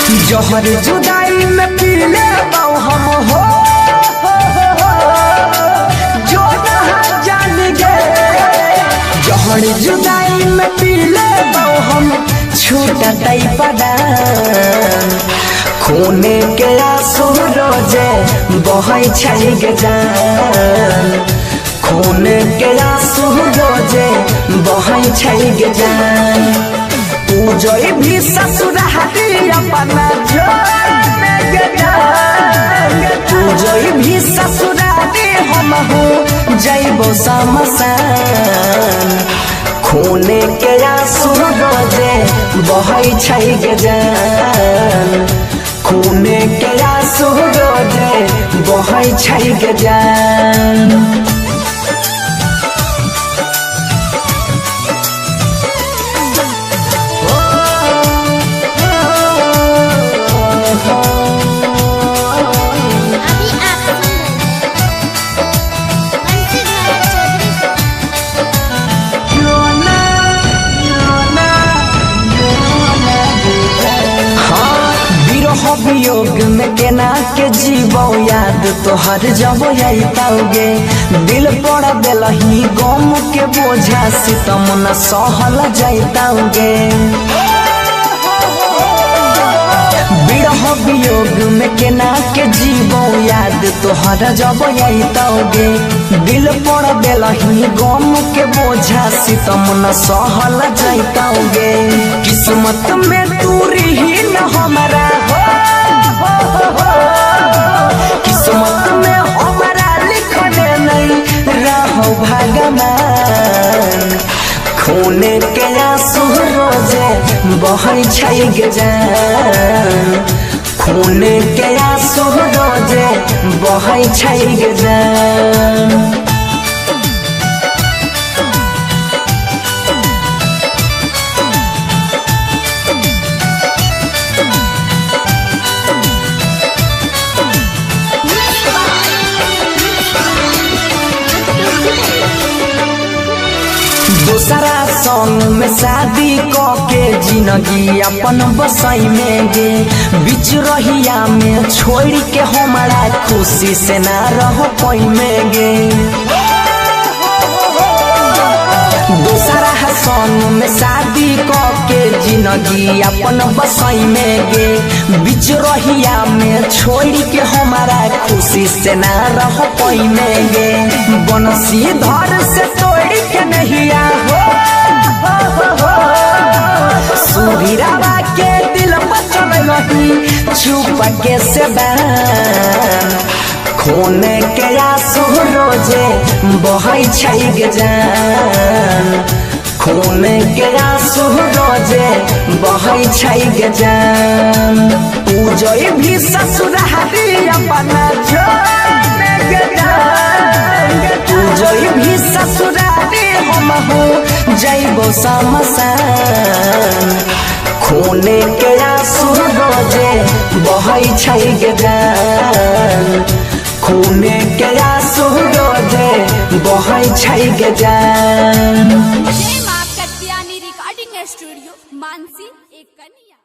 जहर जुदाई में पी ले हम हो जो नहा जान गए। जहर जुदाई में पी ले हम छूटा तई पदान खूने के आंसू रोजे बहै छै गे जान। खूने के आंसू रोजे बहै छै गे जान। पूजोई भी ससुरारी अपना छोड़ गे जान। पूजोई भी ससुरारी हम हो जइबो शमशान। खूने के आंसू रोजे बहै छै गे जान। खूने के आंसू रोजे बहै छै गे जान। वियोग में केना के जीवो याद तोहर जब आइताओगे। दिल पड़ दिलही गम के बोझा सितम न सहल जाइताओगे। बिरह वियोग में केना के जीवो याद तोहर जब आइताओगे। दिल पड़ दिलही गम के बोझा सितम न सहल जाइताओगे। किस्मत में तू रही न हमारा किस्मत में हमारा लिखने नहीं रहो भगवान। खूने के आंसू रोजे बहै छै गे जान। खूने के आंसू रोजे बहै छै गे जान। दूसरा संग में शादी के जिंदगी अपन बसाई में गे। बीच रहिया में छोड़ के हमारा खुशी से ना रह पाई में गे। दूसरा संग में शादी के जिंदगी अपन बसाई में गे। बीच रहिया में छोड़ के हमारा खुशी से ना रह पाई में गे। बनसी धर से तोड़ के नहीं हो सुधीरावा के दिल बचल रही चुप के से बान। खूने के आंसू रोजे बहै छै गे जान। खूने के आंसू रोजे बहै छै गे जान। पूजोई भी ससुरारी अपना छोड़ गे जान। पूजोई भी ससुरारी हम हो जइबो शमशान। खूने के आंसू रोजे बहै छै गे जान। खूने के आंसू रोजे बहै छै गे जान। जय मां कत्यानी रिकॉर्डिंग स्टूडियो मानसी एक कन्या।